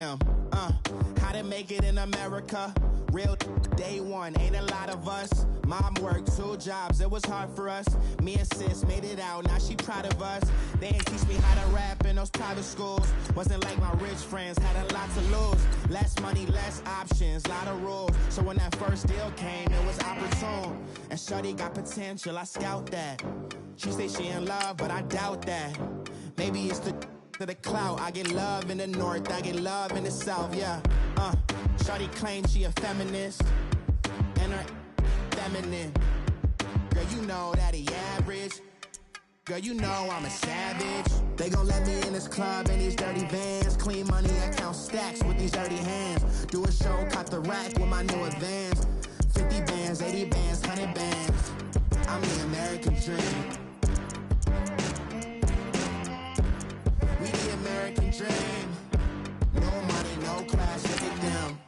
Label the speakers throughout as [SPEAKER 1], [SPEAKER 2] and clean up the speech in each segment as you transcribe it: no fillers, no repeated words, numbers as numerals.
[SPEAKER 1] How to make it in America? Real day one, ain't a lot of us. Mom worked 2 jobs, it was hard for us. Me and sis made it out, now she proud of us. They ain't teach me how to rap in those private schools. Wasn't like my rich friends, had a lot to lose. Less money, less options, lot of rules. So when that first deal came, it was opportune. And shorty got potential, I scout that. She say she in love, but I doubt that. Maybe it's to the clout. I get love in the north, I get love in the south, yeah. Shawty claims she a feminist, and her feminine. Girl, you know that he average. Girl, you know I'm a savage. They gon' let me in this club in these dirty vans. Clean money, I count stacks with these dirty hands. Do a show, caught the rack with my new advance. 50 bands, 80 bands, 100 bands. I'm the American dream. We the American dream. No money, no class, look at them.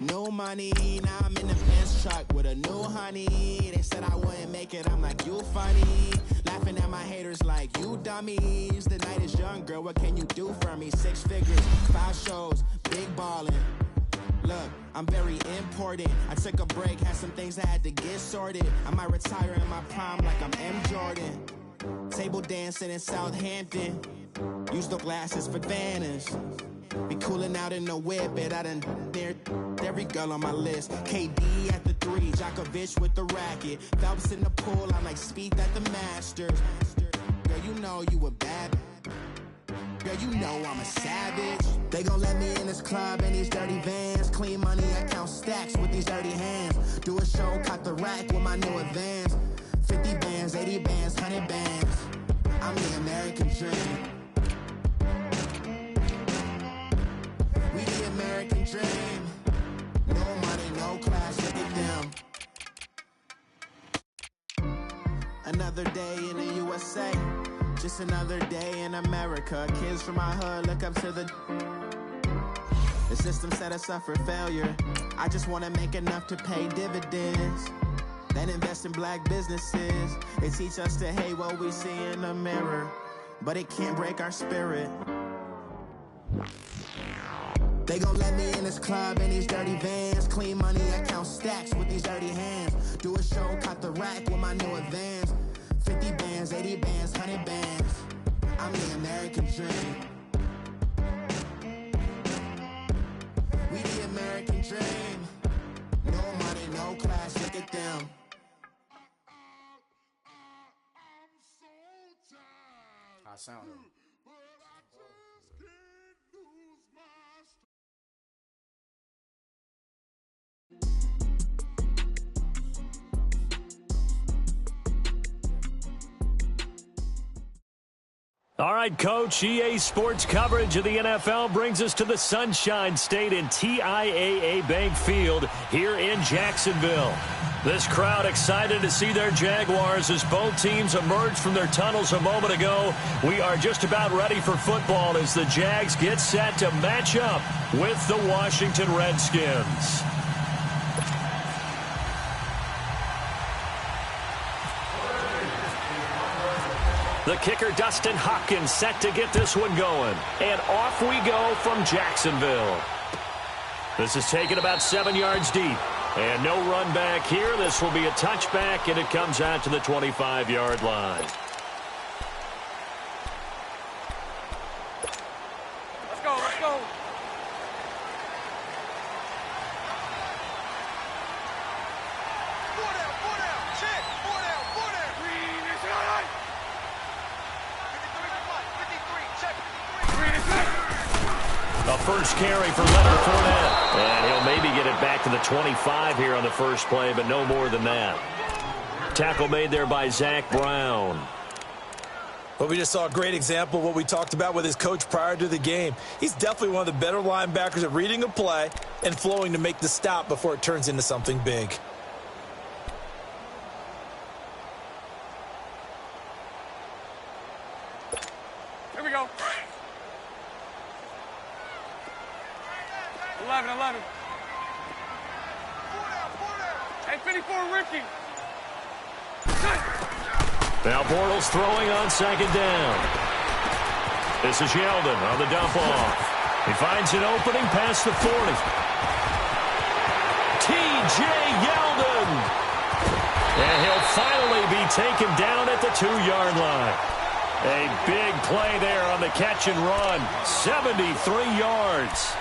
[SPEAKER 1] No money, now I'm in the Benz truck with a new honey. They said I wouldn't make it, I'm like, you funny. Laughing at my haters like, you dummies. The night is young, girl, what can you do for me? 6 figures, 5 shows, big ballin'. Look, I'm very important. I took a break, had some things I had to get sorted. I might retire in my prime like I'm M. Jordan. Table dancing in Southampton. Use the glasses for banners. Be cooling out in the whip, I done near every girl on my list. KD at the 3, Djokovic with the racket. Phelps in the pool, I'm like Speed at the Masters. Girl, you know you a bad. Girl, you know I'm a savage. They gon' let me in this club in these dirty vans. Clean money, I count stacks with these dirty hands. Do a show, caught the rack with my new advance. 50 bands, 80 bands, 100 bands. I'm the American dream. We the American dream. No money, no class, look at them. Another day in the USA. Just another day in America. Kids from my hood look up to the system set us up for failure. I just wanna make enough to pay dividends. Then invest in black businesses. They teach us to hate what we see in the mirror, but it can't break our spirit. They gon' let me in this club in these dirty vans. Clean money, I count stacks with these dirty hands. Do a show, caught the rack with my new advance. 50 bands, 80 bands, 100 bands. I'm the American dream. We the American dream. No money, no class, look at them.
[SPEAKER 2] I sound it.
[SPEAKER 3] All right, Coach, EA Sports coverage of the NFL brings us to the Sunshine State in TIAA Bank Field here in Jacksonville. This crowd excited to see their Jaguars as both teams emerged from their tunnels a moment ago. We are just about ready for football as the Jags get set to match up with the Washington Redskins. The kicker, Dustin Hopkins, set to get this one going. And off we go from Jacksonville. This is taken about 7 yards deep. And no run back here. This will be a touchback, and it comes out to the 25-yard line.
[SPEAKER 4] Let's go, let's go. Four down, check. Four down. Green is high. 53, check. Green is high.
[SPEAKER 3] A first carry for Leonard Fournette. And he'll maybe get it back to the 25 here on the first play, but no more than that. Tackle made there by Zach Brown.
[SPEAKER 5] Well, we just saw a great example of what we talked about with his coach prior to the game. He's definitely one of the better linebackers at reading a play and flowing to make the stop before it turns into something big.
[SPEAKER 4] Here we go. 11. Four down. Hey, 54, Ricky.
[SPEAKER 3] Now Bortles throwing on second down. This is Yeldon on the dump off. He finds an opening past the 40. T.J. Yeldon. And he'll finally be taken down at the 2-yard line. A big play there on the catch and run. 73 yards.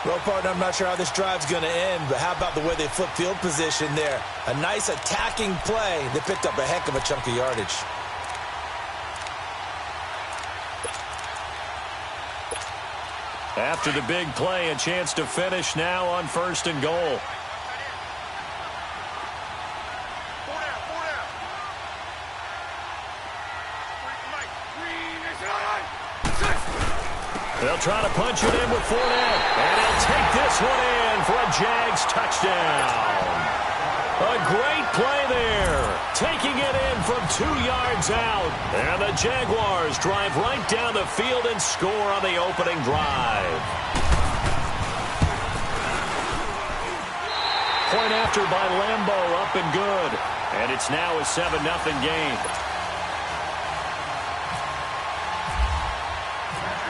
[SPEAKER 5] Well, partner, I'm not sure how this drive's going to end, but how about the way they flip field position there? A nice attacking play that picked up a heck of a chunk of yardage.
[SPEAKER 3] After the big play, a chance to finish now on 1st and goal. They'll try to punch it in with Fournette. And he'll take this one in for a Jags touchdown. A great play there. Taking it in from 2 yards out. And the Jaguars drive right down the field and score on the opening drive. Point after by Lambeau, up and good. And it's now a 7-0 game.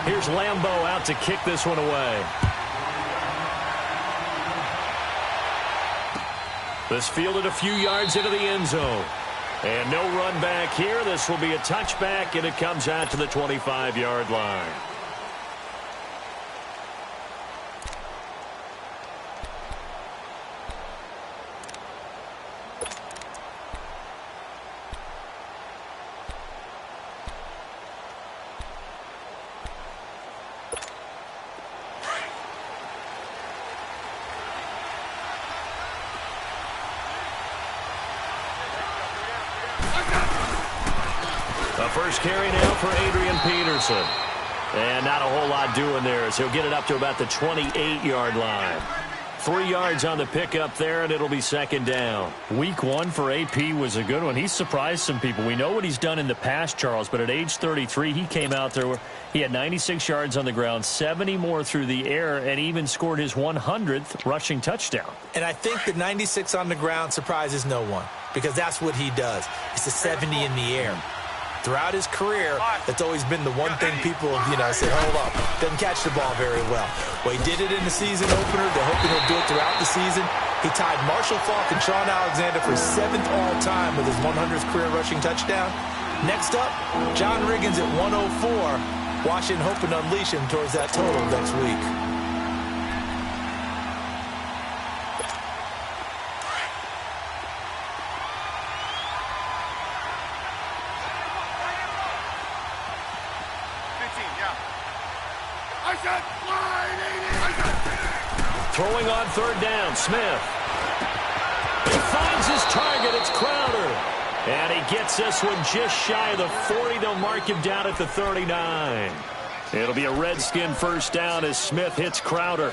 [SPEAKER 3] Here's Lambeau out to kick this one away. This fielded a few yards into the end zone. And no run back here. This will be a touchback, and it comes out to the 25-yard line. First carry now for Adrian Peterson. And not a whole lot doing there as he'll get it up to about the 28-yard line. 3 yards on the pickup there, and it'll be 2nd down.
[SPEAKER 6] Week 1 for AP was a good one. He's surprised some people. We know what he's done in the past, Charles, but at age 33, he came out there where he had 96 yards on the ground, 70 more through the air, and even scored his 100th rushing touchdown.
[SPEAKER 5] And I think the 96 on the ground surprises no one because that's what he does. It's a 70 in the air. Throughout his career, that's always been the one thing people, say, hold up, doesn't catch the ball very well. Well, he did it in the season opener. They're hoping he'll do it throughout the season. He tied Marshall Faulk and Sean Alexander for 7th all-time with his 100th career rushing touchdown. Next up, John Riggins at 104. Washington hoping to unleash him towards that total next week.
[SPEAKER 3] Throwing on 3rd down, Smith. He finds his target. It's Crowder. And he gets this one just shy of the 40. They'll mark him down at the 39. It'll be a Redskin 1st down as Smith hits Crowder.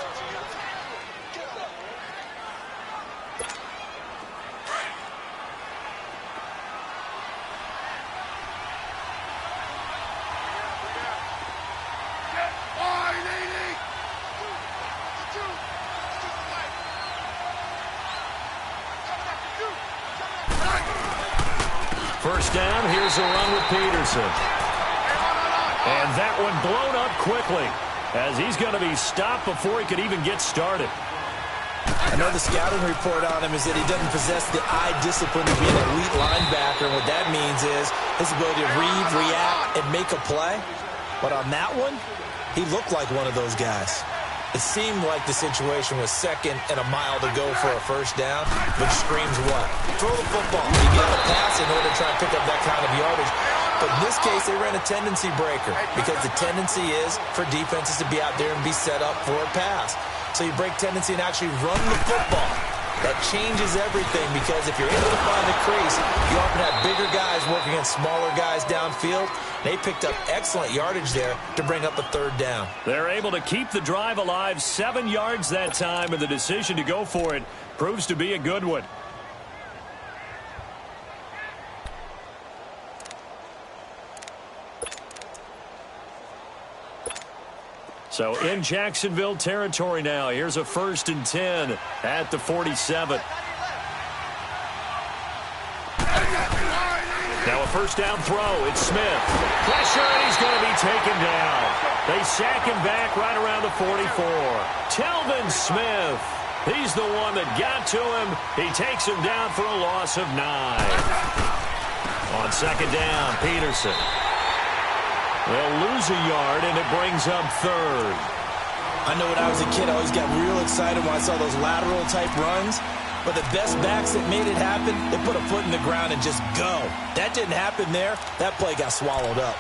[SPEAKER 3] First down, here's a run with Peterson. And that one blown up quickly as he's going to be stopped before he could even get started.
[SPEAKER 5] I know the scouting report on him is that he doesn't possess the eye discipline to be an elite linebacker. What that means is his ability to read, react, and make a play. But on that one, he looked like one of those guys. It seemed like the situation was 2nd and a mile to go for a 1st down, which screams what? Throw the football. You get the pass in order to try and pick up that kind of yardage. But in this case, they ran a tendency breaker because the tendency is for defenses to be out there and be set up for a pass. So you break tendency and actually run the football. That changes everything because if you're able to find the crease, you often have bigger guys working against smaller guys downfield. They picked up excellent yardage there to bring up a 3rd down.
[SPEAKER 3] They're able to keep the drive alive, 7 yards that time, and the decision to go for it proves to be a good one. So in Jacksonville territory now. Here's a 1st and 10 at the 47. Now a a first down throw. It's Smith. Pressure, and he's going to be taken down. They sack him back right around the 44. Telvin Smith. He's the one that got to him. He takes him down for a loss of 9. On second down, Peterson. They'll lose a yard, and it brings up third.
[SPEAKER 5] I know when I was a kid, I always got real excited when I saw those lateral-type runs. But the best backs that made it happen, they put a foot in the ground and just go. That didn't happen there. That play got swallowed up.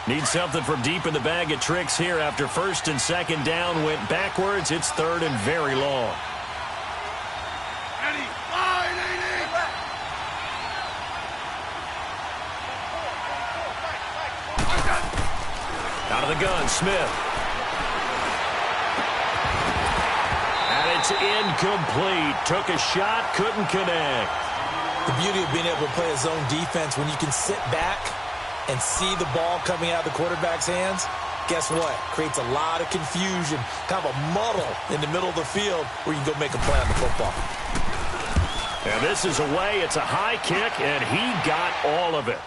[SPEAKER 3] Need something from deep in the bag of tricks here after first and second down went backwards. It's third and very long. Out of the gun, Smith. And it's incomplete. Took a shot, couldn't connect.
[SPEAKER 5] The beauty of being able to play a zone defense when you can sit back and see the ball coming out of the quarterback's hands, guess what? Creates a lot of confusion, kind of a muddle in the middle of the field where you can go make a play on the football.
[SPEAKER 3] And this is away. It's a high kick, and he got all of it.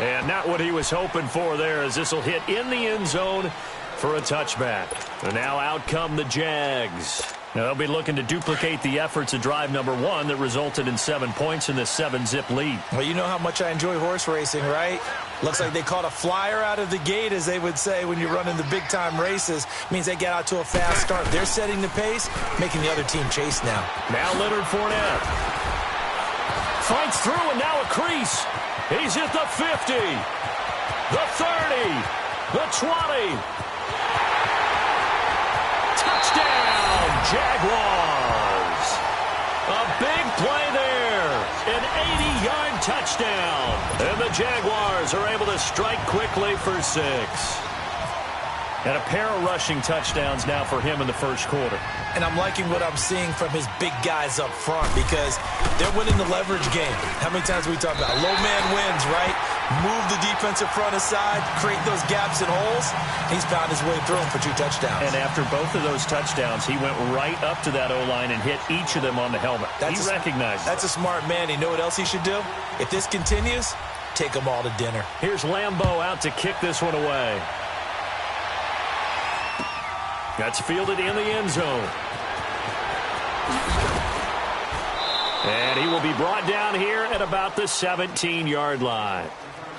[SPEAKER 3] And not what he was hoping for there, as this will hit in the end zone for a touchback. And now out come the Jags. Now they'll be looking to duplicate the efforts of drive number 1 that resulted in 7 points in this 7-zip lead.
[SPEAKER 5] Well, you know how much I enjoy horse racing, right? Looks like they caught a flyer out of the gate, as they would say when you're running the big-time races. Means they get out to a fast start. They're setting the pace, making the other team chase now.
[SPEAKER 3] Now Leonard Fournette fights through, and now a crease. He's at the 50, the 30, the 20. Touchdown, Jaguars. A big play there. An 80-yard touchdown. And the Jaguars are able to strike quickly for 6. And a pair of rushing touchdowns now for him in the first quarter.
[SPEAKER 5] And I'm liking what I'm seeing from his big guys up front because they're winning the leverage game. How many times we talk about low man wins, right? Move the defensive front aside, create those gaps and holes. He's found his way through them for 2 touchdowns.
[SPEAKER 3] And after both of those touchdowns, he went right up to that O-line and hit each of them on the helmet. He recognized
[SPEAKER 5] That's a smart man. You know what else he should do? If this continues, take them all to dinner.
[SPEAKER 3] Here's Lambeau out to kick this one away. That's fielded in the end zone. And he will be brought down here at about the 17-yard line.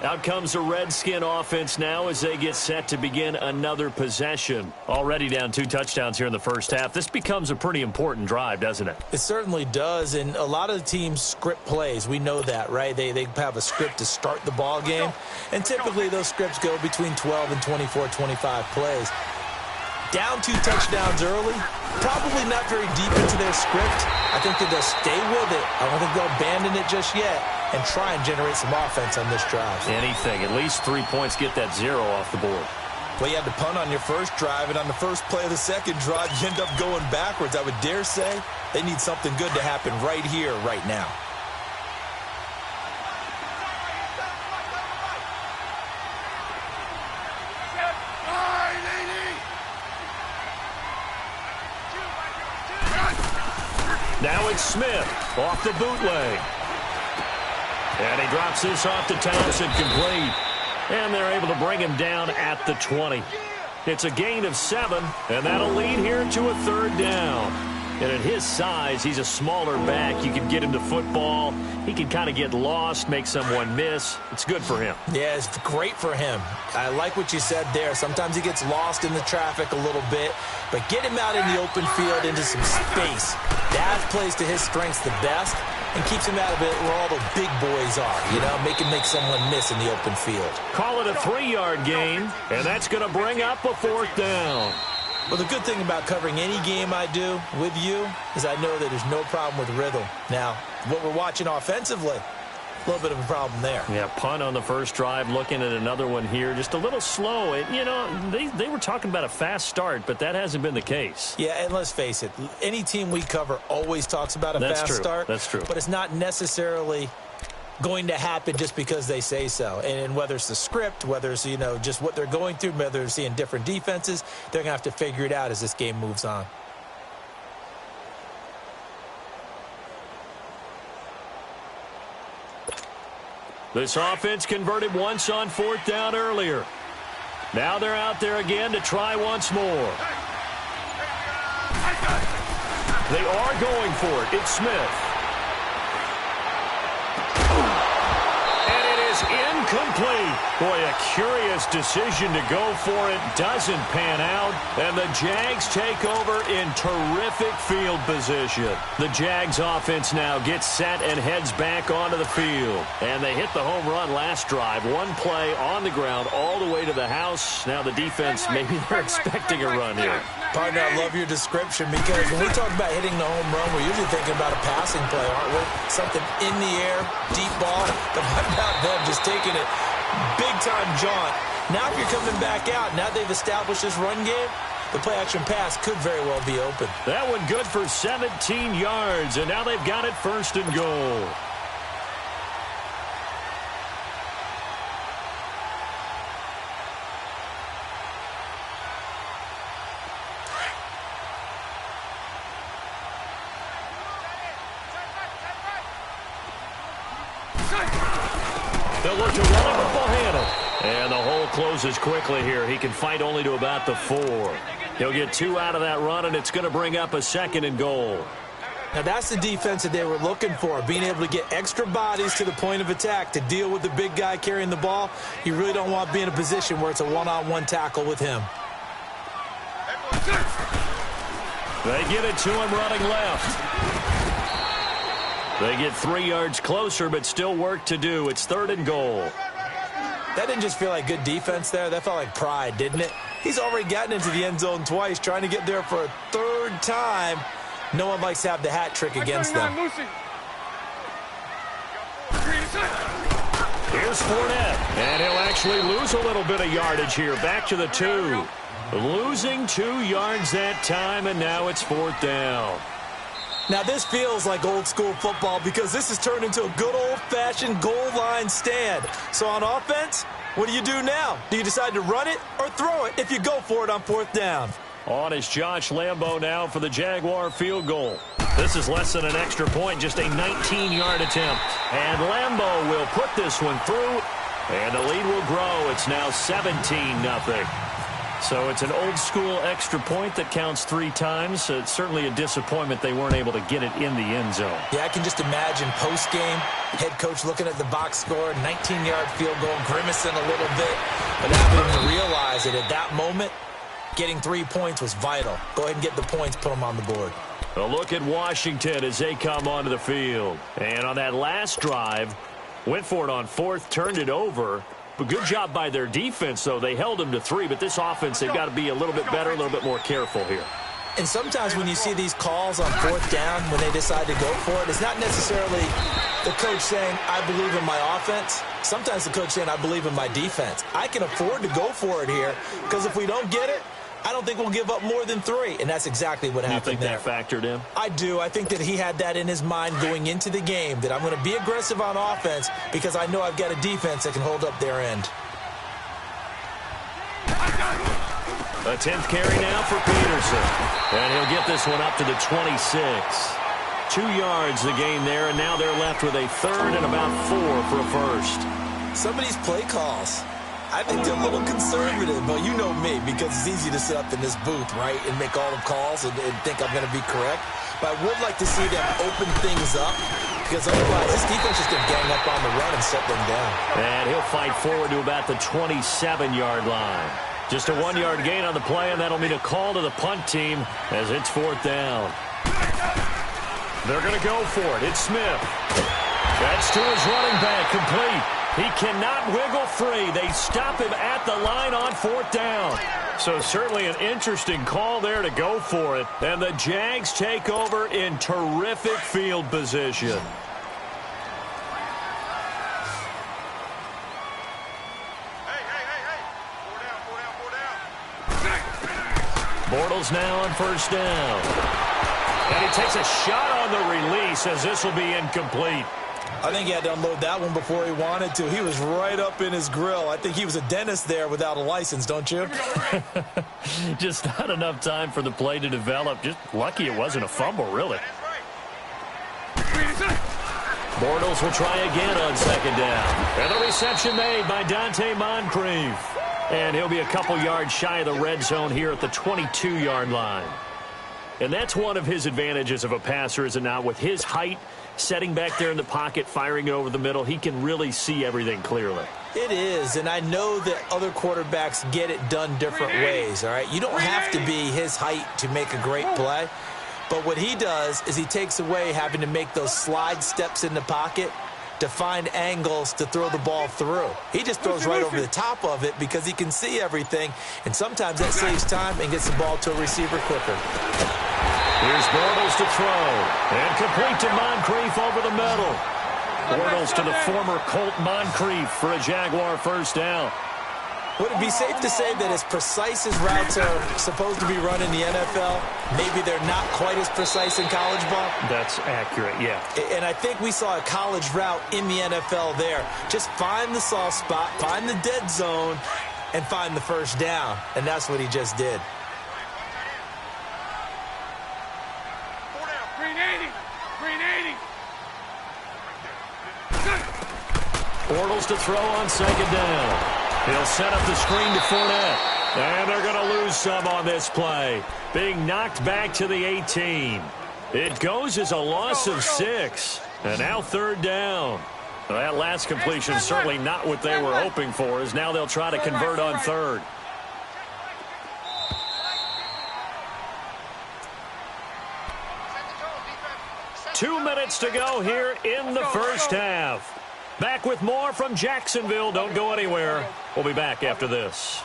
[SPEAKER 3] Out comes the Redskin offense now as they get set to begin another possession. Already down 2 touchdowns here in the first half. This becomes a pretty important drive, doesn't it?
[SPEAKER 5] It certainly does, and a lot of the teams script plays. We know that, right? They have a script to start the ball game, and typically those scripts go between 12 and 24, 25 plays. Down 2 touchdowns early, probably not very deep into their script. I think that they'll stay with it. I don't think they'll abandon it just yet and try and generate some offense on this drive.
[SPEAKER 3] Anything. At least 3 points, get that 0 off the board.
[SPEAKER 5] Well, you had to punt on your first drive, and on the first play of the second drive, you end up going backwards. I would dare say they need something good to happen right here, right now.
[SPEAKER 3] Now it's Smith off the bootleg. And he drops this off to Townsend, complete. And they're able to bring him down at the 20. It's a gain of 7, and that'll lead here to a 3rd down. And at his size, he's a smaller back. You can get him the football. He can kind of get lost, make someone miss. It's good for him.
[SPEAKER 5] Yeah, it's great for him. I like what you said there. Sometimes he gets lost in the traffic a little bit, but get him out in the open field into some space. That plays to his strengths the best and keeps him out of it where all the big boys are, you know, make him make someone miss in the open field.
[SPEAKER 3] Call it a 3-yard gain, and that's going to bring up a 4th down.
[SPEAKER 5] Well, the good thing about covering any game I do with you is I know that there's no problem with rhythm. Now, what we're watching offensively, a little bit of a problem there.
[SPEAKER 3] Yeah, punt on the first drive, looking at another one here. Just a little slow. You know, they were talking about a fast start, but that hasn't been the case.
[SPEAKER 5] Yeah, and let's face it, any team we cover always talks about a fast start.
[SPEAKER 3] That's true.
[SPEAKER 5] But it's not necessarily going to happen just because they say so. And whether it's the script, whether it's, you know, just what they're going through, whether they're seeing different defenses, they're going to have to figure it out as this game moves on.
[SPEAKER 3] This offense converted once on 4th down earlier. Now they're out there again to try once more. They are going for it. It's Smith. And it is incomplete. Boy, a curious decision to go for it. Doesn't pan out. And the Jags take over in terrific field position. The Jags offense now gets set and heads back onto the field. And they hit the home run last drive. One play on the ground all the way to the house. Now the defense, maybe they're expecting a run here.
[SPEAKER 5] Partner, I love your description because when we talk about hitting the home run, we're usually thinking about a passing play, aren't we? Something in the air, deep ball. But how about them just taking it big-time jaunt? Now if you're coming back out, now they've established this run game, the play-action pass could very well be open.
[SPEAKER 3] That one good for 17 yards, and now they've got it 1st and goal. They'll look to run it with Bohannon. And the hole closes quickly here. He can fight only to about the 4. He'll get 2 out of that run, and it's going to bring up a 2nd and goal.
[SPEAKER 5] Now that's the defense that they were looking for, being able to get extra bodies to the point of attack to deal with the big guy carrying the ball. You really don't want to be in a position where it's a one-on-one tackle with him.
[SPEAKER 3] They give it to him running left. They get 3 yards closer, but still work to do. It's 3rd and goal.
[SPEAKER 5] That didn't just feel like good defense there. That felt like pride, didn't it? He's already gotten into the end zone twice, trying to get there for a 3rd time. No one likes to have the hat trick against them.
[SPEAKER 3] Here's Fournette, and he'll actually lose a little bit of yardage here. Back to the 2. Losing 2 yards that time, and now it's 4th down.
[SPEAKER 5] Now, this feels like old-school football because this has turned into a good old-fashioned goal line stand. So on offense, what do you do now? Do you decide to run it or throw it if you go for it on 4th down?
[SPEAKER 3] On is Josh Lambo now for the Jaguar field goal. This is less than an extra point, just a 19-yard attempt. And Lambo will put this one through, and the lead will grow. It's now 17-0. So it's an old-school extra point that counts 3 times. So it's certainly a disappointment they weren't able to get it in the end zone.
[SPEAKER 5] Yeah, I can just imagine post-game, head coach looking at the box score, 19-yard field goal, grimacing a little bit, but having to realize that at that moment, getting 3 points was vital. Go ahead and get the points, put them on the board.
[SPEAKER 3] A look at Washington as they come onto the field. And on that last drive, went for it on 4th, turned it over. But good job by their defense, though. They held them to 3, but this offense, they've got to be a little bit better, a little bit more careful here.
[SPEAKER 5] And sometimes when you see these calls on 4th down, when they decide to go for it, it's not necessarily the coach saying, I believe in my offense. Sometimes the coach saying, I believe in my defense. I can afford to go for it here because if we don't get it, I don't think we'll give up more than 3. And that's exactly what happened there.
[SPEAKER 3] You think that factored in?
[SPEAKER 5] I do. I think that he had that in his mind going into the game, that I'm going to be aggressive on offense because I know I've got a defense that can hold up their end.
[SPEAKER 3] A 10th carry now for Peterson. And he'll get this one up to the 26. 2 yards the gain there, and now they're left with a 3rd and about 4 for a 1st.
[SPEAKER 5] Some of these play calls, I think they're a little conservative, but you know me, because it's easy to sit up in this booth, right, and make all the calls and think I'm going to be correct. But I would like to see them open things up, because otherwise this defense is going to gang up on the run and shut them down.
[SPEAKER 3] And he'll fight forward to about the 27-yard line. Just a 1-yard gain on the play, and that'll mean a call to the punt team as it's 4th down. They're going to go for it. It's Smith. That's to his running back, complete. He cannot wiggle free. They stop him at the line on 4th down. So certainly an interesting call there to go for it. And the Jags take over in terrific field position. Bortles now on 1st down. And he takes a shot on the release as this will be incomplete.
[SPEAKER 5] I think he had to unload that one before he wanted to. He was right up in his grill. I think he was a dentist there without a license, don't you?
[SPEAKER 3] Just not enough time for the play to develop. Just lucky it wasn't a fumble, really. Bortles will try again on second down. And the reception made by Dante Moncrief. And he'll be a couple yards shy of the red zone here at the 22-yard line. And that's one of his advantages of a passer, is it not? With his height, setting back there in the pocket, firing it over the middle, he can really see everything clearly.
[SPEAKER 5] It is, and I know that other quarterbacks get it done different ways, all right? You don't have to be his height to make a great play. But what he does is he takes away having to make those slide steps in the pocket to find angles to throw the ball through. He just throws right over the top of it because he can see everything, and sometimes that saves time and gets the ball to a receiver quicker.
[SPEAKER 3] Here's Bortles to throw, and complete to Moncrief over the middle. Bortles to the former Colt Moncrief for a Jaguar first down.
[SPEAKER 5] Would it be safe to say that as precise as routes are supposed to be run in the NFL, maybe they're not quite as precise in college ball?
[SPEAKER 3] That's accurate, yeah.
[SPEAKER 5] And I think we saw a college route in the NFL there. Just find the soft spot, find the dead zone, and find the first down. And that's what he just did.
[SPEAKER 3] Bortles to throw on second down. He'll set up the screen to Fournette. And they're going to lose some on this play. Being knocked back to the 18. It goes as a loss of 6. And now third down. Well, that last completion certainly not what they were hoping for, as now they'll try to convert on third. Two minutes to go here in the first half. Back with more from Jacksonville. Don't go anywhere. We'll be back after this.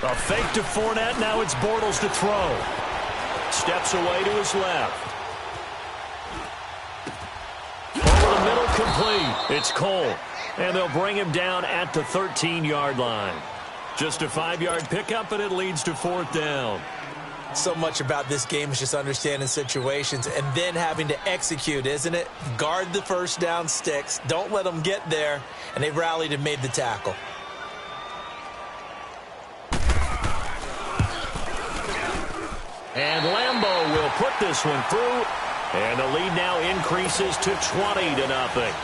[SPEAKER 3] A fake to Fournette. Now it's Bortles to throw. Steps away to his left. Over the middle, complete. It's Cole. And they'll bring him down at the 13-yard line. Just a 5-yard pickup, and it leads to fourth down.
[SPEAKER 5] So much about this game is just understanding situations and then having to execute, isn't it? Guard the first down sticks. Don't let them get there. And they rallied and made the tackle.
[SPEAKER 3] And Lambeau will put this one through. And the lead now increases to 20-0.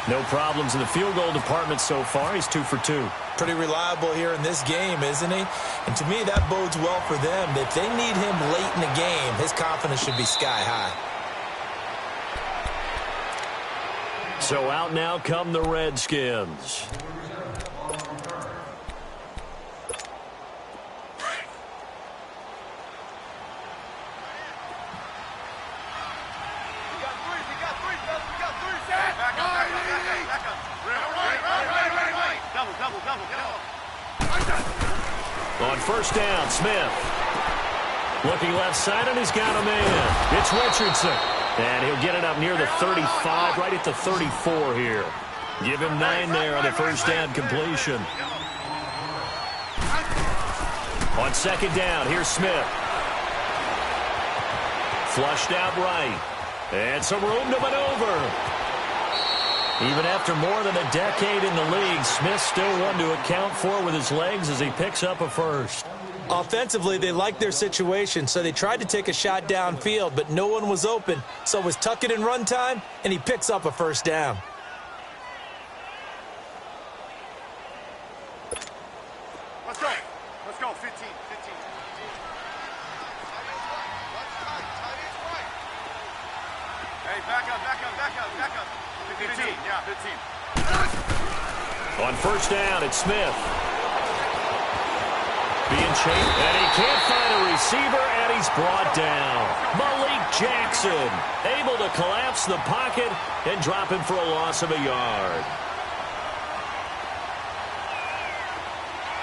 [SPEAKER 3] No problems in the field goal department so far. He's 2 for 2.
[SPEAKER 5] Pretty reliable here in this game, isn't he? And to me, that bodes well for them. If they need him late in the game, his confidence should be sky high.
[SPEAKER 3] So out now come the Redskins. On first down, Smith. Looking left side, and he's got a man. It's Richardson. And he'll get it up near the 35, right at the 34 here. Give him 9 there on the first down completion. On second down, here's Smith. Flushed out right. And some room to maneuver. Even after more than a decade in the league, Smith still one to account for with his legs as he picks up a first.
[SPEAKER 5] Offensively, they liked their situation, so they tried to take a shot downfield, but no one was open. So it was tuck it in run time, and he picks up a first down.
[SPEAKER 4] Let's go. Let's go. 15. Hey, back up. 15. Yeah, 15.
[SPEAKER 3] On first down, it's Smith. Being chased, and he can't find a receiver, and he's brought down. Malik Jackson able to collapse the pocket and drop him for a loss of a yard.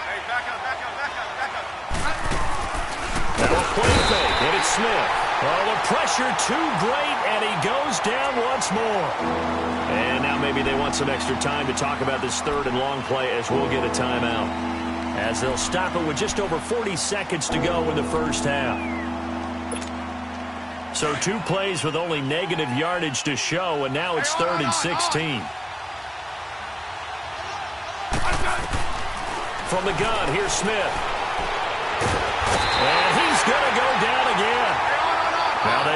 [SPEAKER 4] Hey, back up.
[SPEAKER 3] That'll play fake, and it's Smith. Oh, the pressure too great, and he goes down once more. And now maybe they want some extra time to talk about this third and long play as we'll get a timeout. As they'll stop it with just over 40 seconds to go in the first half. So 2 plays with only negative yardage to show, and now it's 3rd and 16. From the gun, here's Smith. And he's going to go down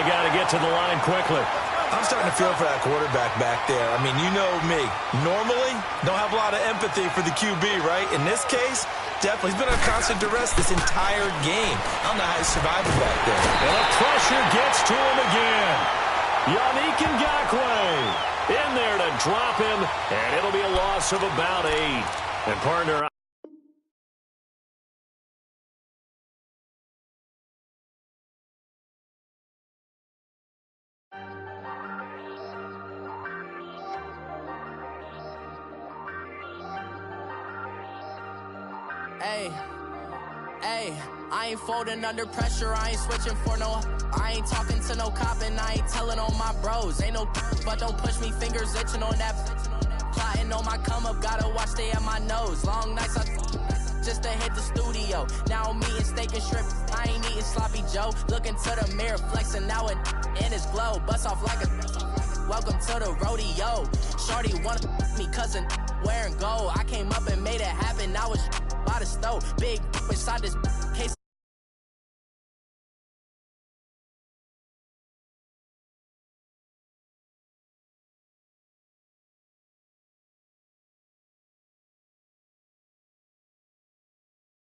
[SPEAKER 3] got to get to the line quickly.
[SPEAKER 5] I'm starting to feel for that quarterback back there. I mean, you know me. Normally, don't have a lot of empathy for the QB, right? In this case, definitely. He's been under constant duress this entire game. I don't know how he's surviving back there.
[SPEAKER 3] And the pressure gets to him again. Yannick Ngakoue in there to drop him, and it'll be a loss of about 8. And partner,
[SPEAKER 7] Hey, I ain't folding under pressure, I ain't switching for no. I ain't talking to no cop and I ain't telling on my bros. Ain't no but don't push me, fingers itching on that. Plotting on my come up, gotta watch stay at my nose. Long nights just to hit the studio. Now I'm eating steak and shrimp, I ain't eating sloppy Joe. Looking to the mirror, flexing now it in his glow. Bust off like a welcome to the rodeo. Shorty wanted me cousin wearing gold. I came up and made it happen, I was by the stove. Big inside this